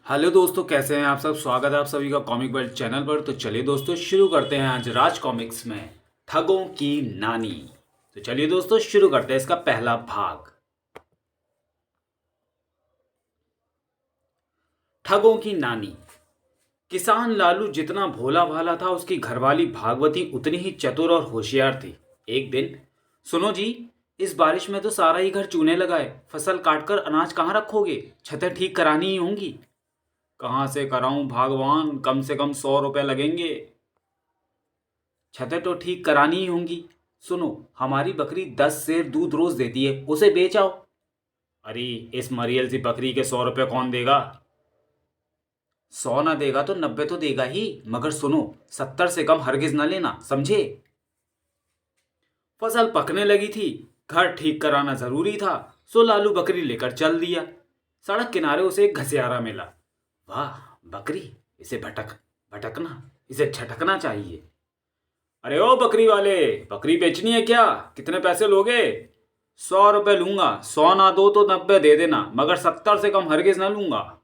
Hello दोस्तों, कैसे हैं आप सब। स्वागत है आप सभी का कॉमिक वर्ल्ड चैनल पर। तो चलिए दोस्तों शुरू करते हैं आज राज कॉमिक्स में ठगों की नानी। तो चलिए दोस्तों शुरू करते हैं इसका पहला भाग। ठगों की नानी। किसान लालू जितना भोला भाला था, उसकी घरवाली भागवती उतनी ही चतुर और होशियार थी। एक दिन, सुनो जी, इस बारिश में तो सारा ही घर चूने लगा है। फसल काटकर अनाज कहाँ रखोगे? छतें ठीक करानी ही होंगी। कहाँ से कराऊं भगवान, कम से कम 100 रुपए लगेंगे। छतें तो ठीक करानी ही होंगी। सुनो, हमारी बकरी 10 सेर दूध रोज देती है, उसे बेच आओ। अरे, इस मरियल सी बकरी के 100 रुपए कौन देगा? 100 ना देगा तो 90 तो देगा ही, मगर सुनो, 70 से कम हरगिज ना लेना, समझे। फसल पकने लगी थी, घर ठीक कराना जरूरी था, सो लालू बकरी लेकर चल दिया। सड़क किनारे उसे एक घसियारा मिला। वाह बकरी, इसे भटकना, इसे झटकना चाहिए। अरे ओ बकरी वाले, बकरी बेचनी है क्या? कितने पैसे लोगे? 100 रुपए लूंगा। 100 ना दो तो 90 दे देना, मगर 70 से कम हरगिज ना लूंगा।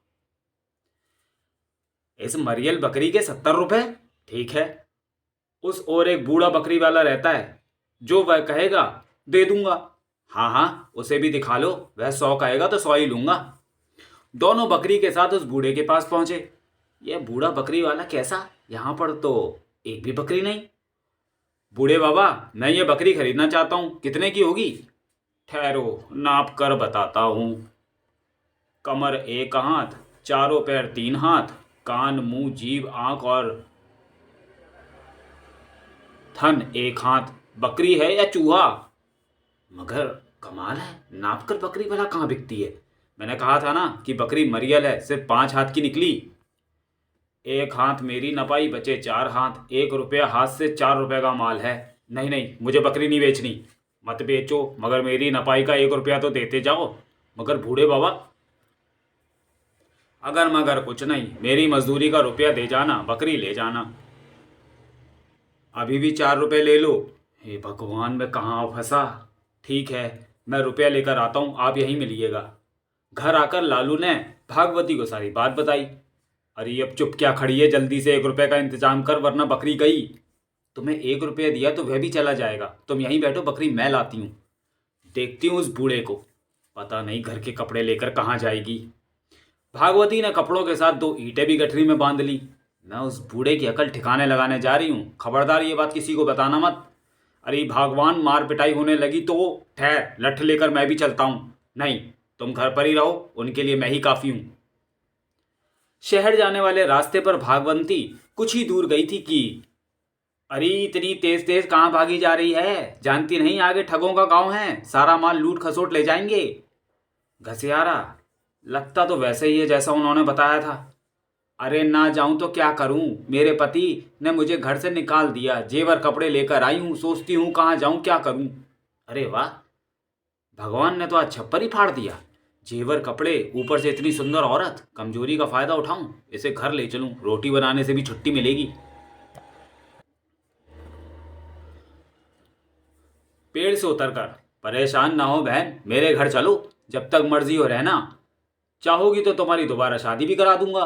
इस मरियल बकरी के 70 रुपए? ठीक है। उस और एक बूढ़ा बकरी वाला रहता है, जो वह कहेगा दे दूंगा। हाँ हाँ, उसे भी दिखा लो, वह 100 कहेगा तो 100 ही लूंगा। दोनों बकरी के साथ उस बूढ़े के पास पहुंचे। यह बूढ़ा बकरी वाला कैसा, यहां पर तो एक भी बकरी नहीं। बूढ़े बाबा, मैं ये बकरी खरीदना चाहता हूँ, कितने की होगी? ठहरो, नाप कर बताता हूँ। कमर 1 हाथ, चारों पैर 3 हाथ, कान मुंह जीभ आंख और थन 1 हाथ। बकरी है या चूहा? मगर कमाल है, नाप कर बकरी भला कहाँ बिकती है? मैंने कहा था ना कि बकरी मरियल है, सिर्फ 5 हाथ की निकली। 1 हाथ मेरी नपाई, बचे 4 हाथ। 1 रुपया हाथ से 4 रुपए का माल है। नहीं नहीं, मुझे बकरी नहीं बेचनी। मत बेचो, मगर मेरी नपाई का 1 रुपया तो देते जाओ। मगर बूढ़े बाबा, अगर मगर कुछ नहीं, मेरी मजदूरी का रुपया दे जाना, बकरी ले जाना। अभी भी 4 रुपए ले लो। हे भगवान, मैं कहाँ फंसा। ठीक है, मैं रुपया लेकर आता हूँ, आप यहीं मिलिएगा। घर आकर लालू ने भागवती को सारी बात बताई। अरे अब चुप क्या खड़ी है, जल्दी से 1 रुपए का इंतजाम कर, वरना बकरी गई। तुम्हें 1 रुपया दिया तो वह भी चला जाएगा। तुम यहीं बैठो, बकरी मैं लाती हूँ। देखती हूँ उस बूढ़े को, पता नहीं घर के कपड़े लेकर कहाँ जाएगी। भागवती ने कपड़ों के साथ 2 ईंटें भी गठरी में बांध ली। मैं उस बूढ़े की अकल ठिकाने लगाने जा रही हूँ, खबरदार ये बात किसी को बताना मत। अरे भगवान, मार पिटाई होने लगी तो ठहर, लठ लेकर मैं भी चलता हूँ। नहीं, तुम घर पर ही रहो, उनके लिए मैं ही काफी हूँ। शहर जाने वाले रास्ते पर भागवंती कुछ ही दूर गई थी कि अरे इतनी तेज तेज कहाँ भागी जा रही है? जानती नहीं आगे ठगों का गांव है, सारा माल लूट खसोट ले जाएंगे। घसियारा लगता तो वैसे ही है जैसा उन्होंने बताया था। अरे ना जाऊं तो क्या करूं, मेरे पति ने मुझे घर से निकाल दिया, जेवर कपड़े लेकर आई हूं, सोचती हूं कहाँ जाऊं क्या करूं। अरे वाह, भगवान ने तो आज छप्पर ही फाड़ दिया। जेवर कपड़े, ऊपर से इतनी सुंदर औरत, कमजोरी का फायदा उठाऊं, इसे घर ले चलूं, रोटी बनाने से भी छुट्टी मिलेगी। पेड़ से उतरकर, परेशान ना हो बहन, मेरे घर चलो, जब तक मर्जी हो रहना। चाहोगी तो तुम्हारी दोबारा शादी भी करा दूंगा।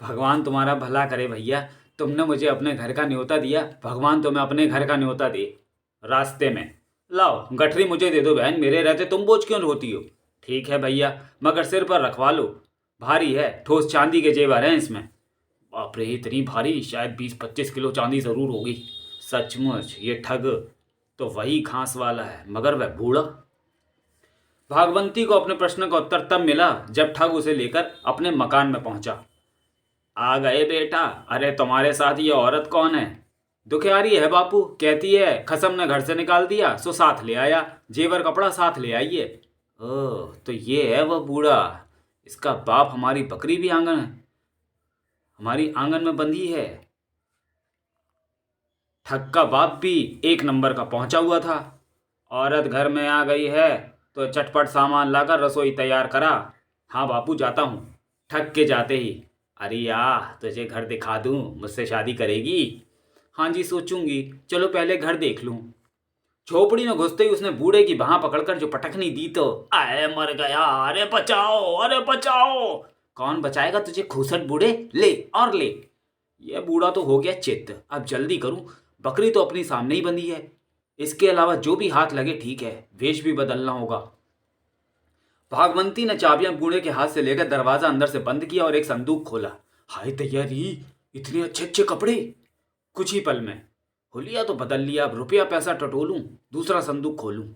भगवान तुम्हारा भला करे भैया, तुमने मुझे अपने घर का न्योता दिया, भगवान तुम्हें अपने घर का न्योता दे। रास्ते में लाओ गठरी मुझे दे दो बहन, मेरे रहते तुम बोझ क्यों होती हो? ठीक है भैया, मगर सिर पर रखवा लो, भारी है, ठोस चांदी के जेवर हैं इसमें। बाप रे, इतनी भारी, शायद 20-25 किलो चांदी जरूर होगी। सचमुच ये ठग तो वही घास वाला है, मगर वह बूढ़ा। भागवंती को अपने प्रश्न का उत्तर तब मिला जब ठग उसे लेकर अपने मकान में पहुंचा। आ गए बेटा। अरे तुम्हारे साथ ये औरत कौन है? दुखियारी है बापू, कहती है खसम ने घर से निकाल दिया, सो साथ ले आया, जेवर कपड़ा साथ ले आइए। ओह, तो ये है वह बूढ़ा। इसका बाप हमारी बकरी भी हमारी आंगन में बंधी है। ठग का बाप भी एक नंबर का पहुंचा हुआ था। औरत घर में आ गई है तो चटपट सामान लाकर रसोई तैयार करा। हाँ बापू, जाता हूँ। ठग के जाते ही, अरे तुझे घर दिखा दूँ, मुझसे शादी करेगी? हाँ जी सोचूंगी, चलो पहले घर देख लूँ। झोपड़ी में घुसते ही उसने बूढ़े की बाह पकड़कर जो पटकनी दी तो, अरे मर गया, अरे बचाओ, अरे बचाओ। कौन बचाएगा तुझे खूसट बूढ़े, ले और ले। यह बूढ़ा तो हो गया चित्त, अब जल्दी करूं, बकरी तो अपनी सामने ही बंधी है। इसके अलावा जो भी हाथ लगे ठीक है, वेश भी बदलना होगा। भागवंती ने चाबियां बूढ़े के हाथ से लेकर दरवाजा अंदर से बंद किया और एक संदूक खोला। हाय तैयारी, इतने अच्छे अच्छे कपड़े। कुछ ही पल में हुलिया तो बदल लिया, अब रुपया पैसा टटोलूं, दूसरा संदूक खोलूं।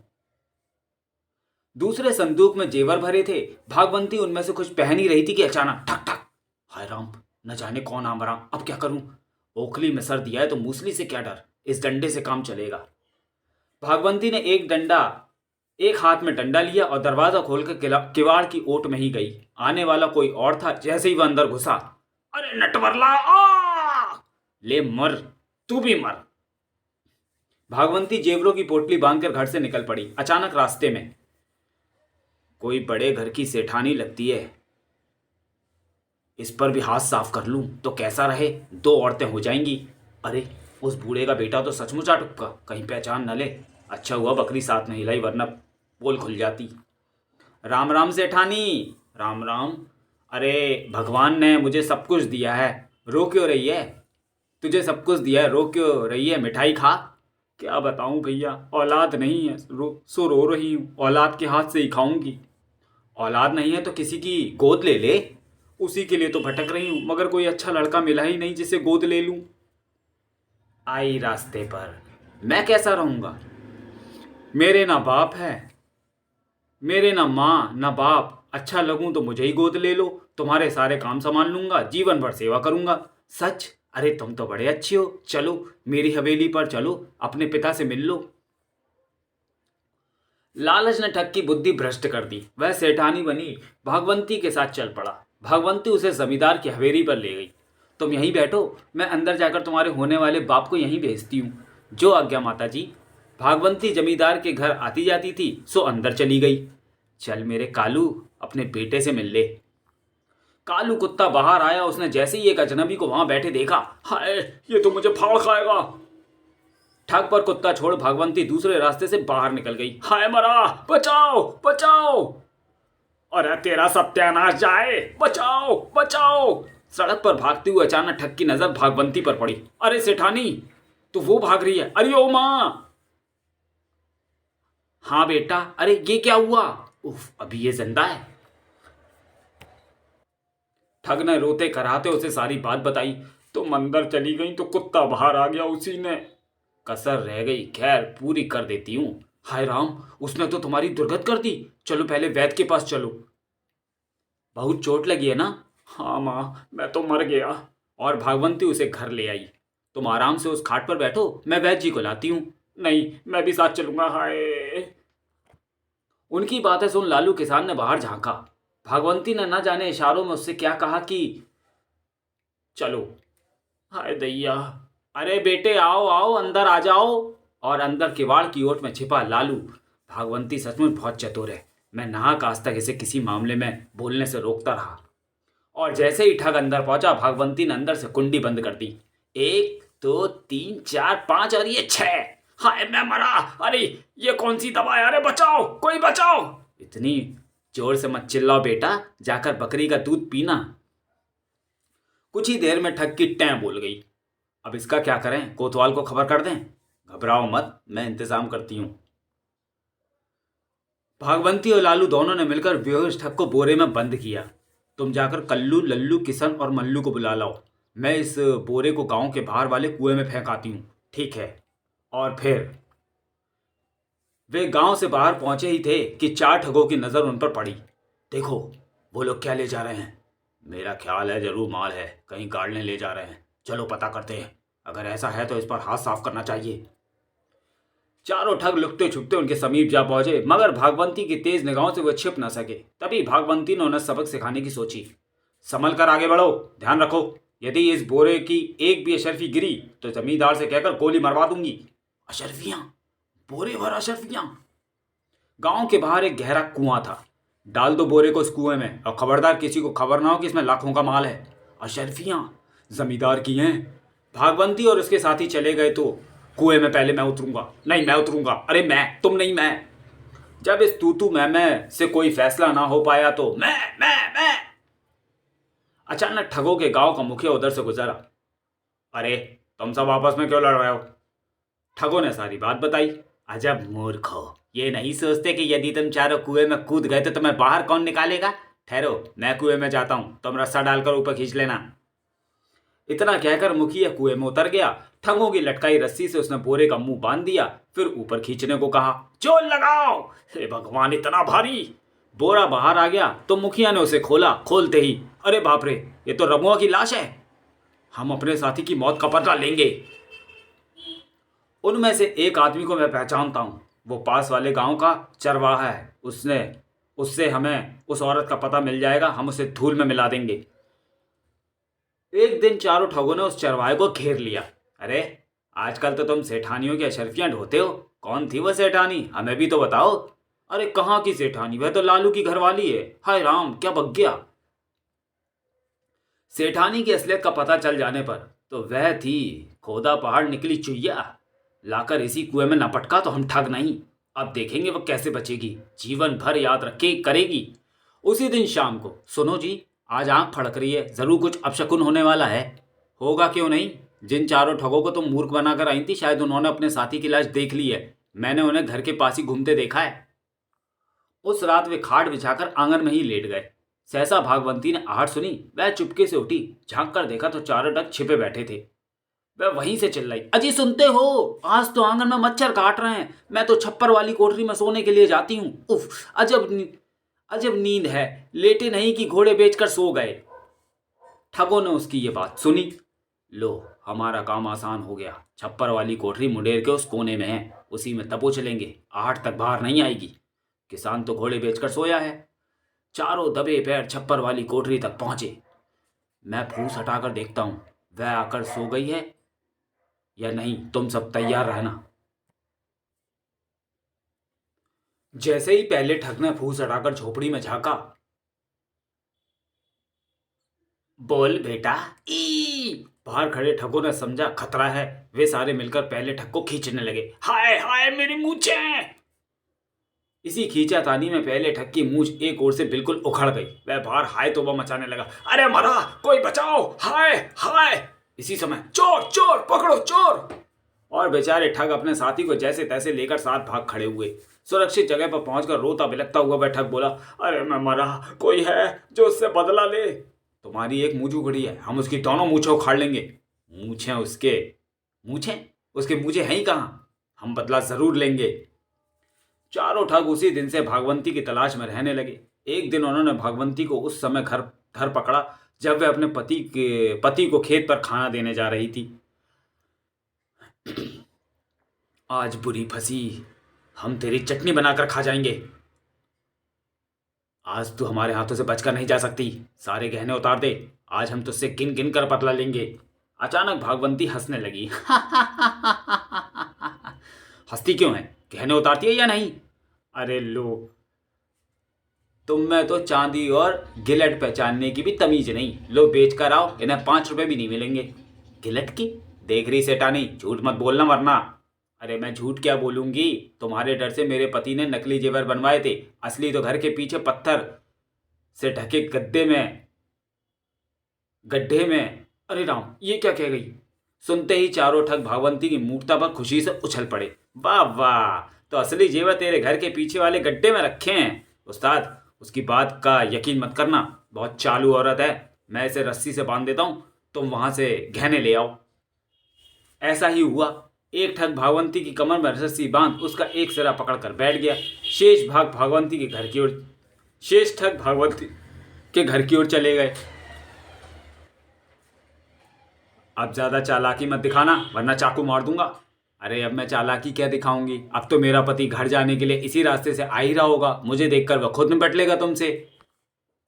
दूसरे संदूक में जेवर भरे थे। भागवंती उनमें से कुछ पहन ही रही थी कि अचानक ठक ठक। हाय राम, न जाने कौन आ मरा, अब क्या करूं। ओखली में सर दिया है तो मूसली से क्या डर, इस डंडे से काम चलेगा। भागवंती ने एक हाथ में डंडा लिया और दरवाजा खोलकर किवाड़ की ओट में ही गई। आने वाला कोई और था। जैसे ही वह अंदर घुसा, अरे नटवरला, आ ले मर, तू भी मर। भागवंती जेवरों की पोटली बांधकर घर से निकल पड़ी। अचानक रास्ते में कोई बड़े घर की सेठानी लगती है, इस पर भी हाथ साफ कर लूं तो कैसा रहे, दो औरतें हो जाएंगी। अरे उस बूढ़े का बेटा तो सचमुच आ टुपका, कहीं पहचान न ले। अच्छा हुआ बकरी साथ नहीं लाई, वरना पोल खुल जाती। राम राम सेठानी। राम राम। अरे भगवान ने मुझे सब कुछ दिया है, रो क्यों रही है। तुझे सब कुछ दिया है, रो क्यों रही है, मिठाई खा। क्या बताऊं भैया, औलाद नहीं है, सो रो रही हूँ। औलाद के हाथ से ही खाऊंगी। औलाद नहीं है तो किसी की गोद ले ले, उसी के लिए तो भटक रही हूं, मगर कोई अच्छा लड़का मिला ही नहीं जिसे गोद ले लूं। आई रास्ते पर मैं कैसा रहूंगा, मेरे ना बाप है, मेरे ना माँ ना बाप। अच्छा लगूं तो मुझे ही गोद ले लो, तुम्हारे सारे काम संभाल लूंगा, जीवन भर सेवा करूंगा। सच, अरे तुम तो बड़े अच्छे हो, चलो मेरी हवेली पर चलो, अपने पिता से मिल लो। लालच ने ठग की बुद्धि भ्रष्ट कर दी। वह सेठानी बनी भागवंती के साथ चल पड़ा। भागवंती उसे जमींदार की हवेली पर ले गई। तुम यहीं बैठो, मैं अंदर जाकर तुम्हारे होने वाले बाप को यहीं भेजती हूँ। जो आज्ञा माता जी। भागवंती जमींदार के घर आती जाती थी, सो अंदर चली गई। चल मेरे कालू, अपने बेटे से मिल ले। कालू कुत्ता बाहर आया। उसने जैसे ही एक अजनबी को वहां बैठे देखा, हाय ये तो मुझे फाड़ खाएगा। ठग पर कुत्ता छोड़ भागवंती दूसरे रास्ते से बाहर निकल गई। हाय मरा, बचाओ बचाओ, अरे तेरा सत्यानाश जाए, बचाओ बचाओ। सड़क पर भागते हुए अचानक ठग की नजर भागवंती पर पड़ी। अरे सेठानी, तो वो भाग रही है। अरे ओ माँ। हाँ बेटा, अरे ये क्या हुआ। उफ, अभी ये जिंदा है। ठग ने रोते कराते उसे सारी बात बताई। तुम अंदर चली गई तो कुत्ता बाहर आ गया, उसी ने कसर रह गई, खैर पूरी कर देती हूँ। हाय राम, उसने तो तुम्हारी दुर्गत कर दी। चलो पहले वैद्य के पास चलो। बहुत चोट लगी है ना। हाँ माँ, मैं तो मर गया। और भागवंती उसे घर ले आई। तुम आराम से उस खाट पर बैठो, मैं वैद्य जी को लाती हूँ। नहीं, मैं भी साथ चलूंगा। हाय। उनकी बातें सुन लालू किसान ने बाहर झांका। भागवंती ने न जाने इशारों में उससे क्या कहा कि चलो। हाय दैया, अरे बेटे आओ आओ, अंदर आ जाओ। और अंदर किवाड़ की ओट में छिपा लालू। भागवंती सचमुच बहुत चतुर है। मैं नाहक आज तक इसे किसी मामले में बोलने से रोकता रहा। और जैसे ही ठग अंदर पहुंचा, भागवंती ने अंदर से कुंडी बंद कर दी। 1 2 3 4 5 और ये 6। हाय मैं मरा। अरे ये कौन सी दवा है, अरे बचाओ, कोई बचाओ। इतनी जोर से मत चिल्लाओ बेटा, जाकर बकरी का दूध पीना। कुछ ही देर में ठग की टैं बोल गई। अब इसका क्या करें, कोतवाल को खबर कर दें। घबराओ मत, मैं इंतजाम करती हूं। भागवंती और लालू दोनों ने मिलकर बेहोश ठग को बोरे में बंद किया। तुम जाकर कल्लू लल्लू किशन और मल्लू को बुला लाओ। मैं इस बोरे को गांव के बाहर वाले कुएं में फेंक आती हूँ, ठीक है। और फिर वे गांव से बाहर पहुंचे ही थे कि 4 ठगों की नजर उन पर पड़ी। देखो वो लोग क्या ले जा रहे हैं। मेरा ख्याल है जरूर माल है, कहीं गाड़ने ले जा रहे हैं। चलो पता करते हैं, अगर ऐसा है तो इस पर हाथ साफ करना चाहिए। चारों ठग लुकते छुपते उनके समीप जा पहुंचे, मगर भागवंती की तेज निगाहों से वे छिप न सके। तभी भागवंती ने उन्हें सबक सिखाने की सोची। संभल कर आगे बढ़ो, ध्यान रखो, यदि इस बोरे की एक भी अशर्फी गिरी तो जमींदार से कहकर गोली मरवा दूंगी। अशर्फियां, बोरे भर अशर्फियां। गांव के बाहर एक गहरा कुआं था। डाल दो बोरे को उस कुएं में, और खबरदार किसी को खबर ना हो कि इसमें लाखों का माल है। अशर्फियां जमींदार की हैं। भागवंती और उसके साथी चले गए तो कुएं में पहले मैं उतरूंगा। नहीं मैं उतरूंगा, अरे मैं, तुम नहीं मैं। जब इस तू मैं से कोई फैसला ना हो पाया तो मैं। अचानक ठगों के गांव का मुखिया उधर से गुजरा। अरे, तुम सब आपस में क्यों लड़ रहे हो? ठगों ने सारी बात बताई। अजब मूर्ख हो, ये नहीं सोचते कि यदि तुम चारों कुएं में कूद गए तो तुम्हें बाहर कौन निकालेगा? ठहरो, मैं कुएं में जाता हूं, तुम रस्सा डालकर ऊपर खींच लेना। इतना कहकर मुखिया कुएं में उतर गया। ठगों की लटकाई रस्सी से उसने बोरे का मुंह बांध दिया, फिर ऊपर खींचने को कहा। जोर लगाओ! हे भगवान, इतना भारी! बोरा बाहर आ गया तो मुखिया ने उसे खोला। खोलते ही, अरे बाप रे, ये तो रमुआ की लाश है। हम अपने साथी की मौत का बदला लेंगे। उनमें से एक आदमी को मैं पहचानता हूं, वो पास वाले गांव का चरवाहा है। उससे हमें उस औरत का पता मिल जाएगा, हम उसे धूल में मिला देंगे। एक दिन चारों ठगों ने उस चरवाहे को घेर लिया। अरे, आजकल तो तुम सेठानियों की अशर्फियां ढोते हो। कौन थी वह सेठानी, हमें भी तो बताओ। अरे, कहाँ की सेठानी, वह तो लालू की घरवाली है। हाय राम, क्या बक गया। सेठानी की असलियत का पता चल जाने पर तो वह थी खोदा पहाड़ निकली चुईया। लाकर इसी कुएं में न पटका तो हम ठग नहीं। अब देखेंगे वह कैसे बचेगी, जीवन भर याद रखे करेगी। उसी दिन शाम को, सुनो जी, आज आंख फड़क रही है, जरूर कुछ अपशकुन होने वाला है। होगा क्यों नहीं। जिन चारों ठगों को तुम मूर्ख बनाकर आई थी, शायद उन्होंने अपने साथी की लाश देख ली है। मैंने उन्हें घर के पास ही घूमते देखा है। उस रात वे खाट बिछाकर आंगन में ही लेट गए। सहसा भागवंती ने आहट सुनी। वह चुपके से उठी, झांक कर देखा तो चारों ठग छिपे बैठे थे। वह वहीं से चिल्लाई, अजी सुनते हो? आज तो आंगन में मच्छर काट रहे हैं। मैं तो छप्पर वाली कोठरी में सोने के लिए जाती हूँ। उफ, अजब नींद है। लेटे नहीं कि घोड़े बेचकर सो गए। ठगों ने उसकी ये बात सुनी। लो, हमारा काम आसान हो गया। छप्पर वाली कोठरी मुंडेर के उस कोने में है, उसी में तबो चलेंगे। आहट तक बाहर नहीं आएगी। किसान तो घोड़े बेचकर सोया है। चारों दबे पैर छप्पर वाली कोठरी तक पहुंचे। मैं फूस हटाकर देखता हूं, वह आकर सो गई है या नहीं। तुम सब तैयार रहना। जैसे ही पहले ठग ने फूस हटाकर झोपड़ी में झांका, बोल बेटा। ई बाहर खड़े ठगों ने समझा खतरा है। वे सारे मिलकर पहले ठग को खींचने लगे। हाय हाय, मेरी मूंछें! इसी खींचातानी में पहले ठग की मूंछ एक ओर से बिल्कुल उखड़ गई। वह बाहर हाय तोबा मचाने लगा। अरे मरा, कोई बचाओ, हाय हाय! इसी समय, चोर चोर, पकड़ो चोर! और बेचारे ठग अपने साथी को जैसे तैसे लेकर साथ भाग खड़े हुए। सुरक्षित जगह पर पहुंचकर रोता बिलखता हुआ वह ठग बोला, अरे मैं मरा, कोई है जो उससे बदला ले? तुम्हारी एक मूंछ उखड़ी है, हम उसकी दोनों मूंछें उखाड़ लेंगे। मूंछें उसके मूंछें उसके मूंछें हैं ही कहाँ? हम बदला जरूर लेंगे। चारों ठग उसी दिन से भागवंती की तलाश में रहने लगे। एक दिन उन्होंने भागवंती को उस समय घर घर पकड़ा जब वह अपने पति को खेत पर खाना देने जा रही थी। आज बुरी फंसी, हम तेरी चटनी बनाकर खा जाएंगे। आज तू हमारे हाथों से बचकर नहीं जा सकती। सारे गहने उतार दे, आज हम तुझसे गिन गिन कर बदला लेंगे। अचानक भागवंती हंसने लगी। हंसती क्यों है? गहने उतारती है या नहीं? अरे लो, तुम में तो चांदी और गिलट पहचानने की भी तमीज नहीं। लो, बेच कर आओ, इन्हें 5 रुपए भी नहीं मिलेंगे। गिलट की? देख रही सेठानी, झूठ मत बोलना वरना। अरे मैं झूठ क्या बोलूंगी, तुम्हारे डर से मेरे पति ने नकली जेवर बनवाए थे। असली तो घर के पीछे पत्थर से ढके गड्ढे में। अरे राम, ये क्या कह गई? सुनते ही चारों ठग भागवंती की मूर्ता पर खुशी से उछल पड़े। वाह वाह, तो असली जेवर तेरे घर के पीछे वाले गड्ढे में रखे हैं। उस्ताद, उसकी बात का यकीन मत करना, बहुत चालू औरत है। मैं इसे रस्सी से बांध देता हूं, तुम वहां से गहने ले आओ। ऐसा ही हुआ। एक ठग भागवंती की कमर में रस्सी बांध उसका एक सिरा पकड़कर बैठ गया। शेष ठग भागवंती के घर की ओर चले गए। अब ज्यादा चालाकी मत दिखाना वरना चाकू मार दूंगा। अरे अब मैं चालाकी क्या दिखाऊंगी, अब तो मेरा पति घर जाने के लिए इसी रास्ते से आ ही रहा होगा। मुझे देखकर वह खुद निपट लेगा तुमसे।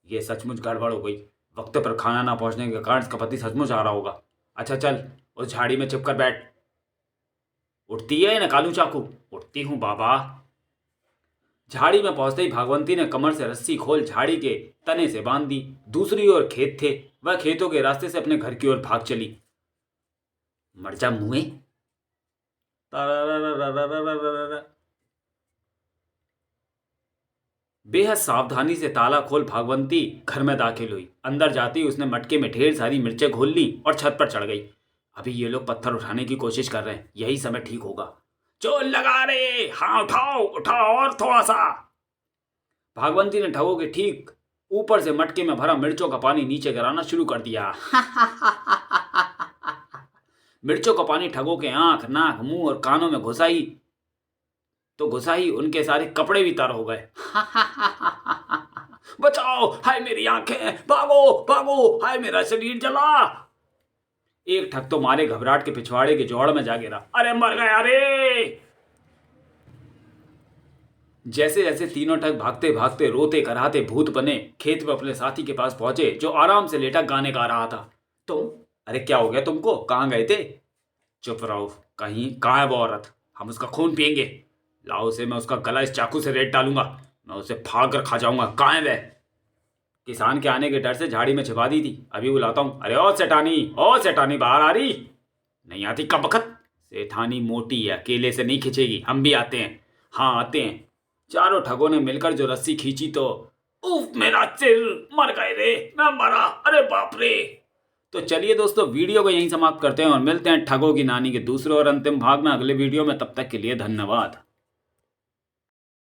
ये सचमुच गड़बड़ हो गई। वक्त पर खाना ना पहुंचने के कारण इसका पति सचमुच आ रहा होगा। अच्छा चल, उस झाड़ी में छिपकर बैठ। उठती है या निकालूं चाकू? उठती हूं बाबा। झाड़ी में पहुंचते ही भागवंती ने कमर से रस्सी खोल झाड़ी के तने से बांध दी। दूसरी ओर खेत थे, वह खेतों के रास्ते से अपने घर की ओर भाग चली। मर जा मुँहे। बेहद सावधानी से ताला खोल भागवंती घर में दाखिल हुई। अंदर जाती उसने मटके में ढेर सारी मिर्चें घोल ली और छत पर चढ़ गई। अभी ये लोग पत्थर उठाने की कोशिश कर रहे हैं, यही समय ठीक होगा। चोर लगा रे, हाँ उठाओ उठाओ और थोड़ा सा। भागवंती ने ठगों के ठीक ऊपर से मटके में भरा मिर्चों का पानी नीचे गिराना शुरू कर दिया। मिर्चों का पानी ठगों के आंख, नाक, मुंह और कानों में घुसा ही उनके सारे कपड़े भी तर हो गए। बचाओ, हाय मेरी आंखें, भागो भागो, हाय मेरा शरीर जला। एक ठग तो मारे घबराहट के पिछवाड़े के जौड़ में जा गिरा। अरे मर गया रे। जैसे जैसे तीनों ठग भागते भागते रोते कराते भूत बने खेत में अपने साथी के पास पहुंचे, जो आराम से लेटा गाने गा रहा था। तुम, अरे क्या हो गया तुमको, कहाँ गए थे? चुप रहो, कहाँ है वो औरत? हम उसका खून पियेंगे। लाओ से मैं उसका गला इस चाकू से रेत डालूंगा, मैं उसे फाड़ कर खा जाऊंगा। कहाँ है वह? किसान के आने के डर से झाड़ी में छिपा दी थी, अभी बुलाता हूँ। अरे ओ सेठानी बाहर आ रही? नहीं आती कब बखत। सेठानी मोटी है, अकेले से नहीं खींचेगी, हम भी आते हैं। हाँ आते हैं। चारों ठगों ने मिलकर जो रस्सी खींची तो उफ, मेरा सिर, मर गए रे, मैं मरा, अरे बाप रे। तो चलिए दोस्तों, वीडियो को यहीं समाप्त करते हैं और मिलते हैं ठगों की नानी के दूसरे और अंतिम भाग में अगले वीडियो में। तब तक के लिए धन्यवाद।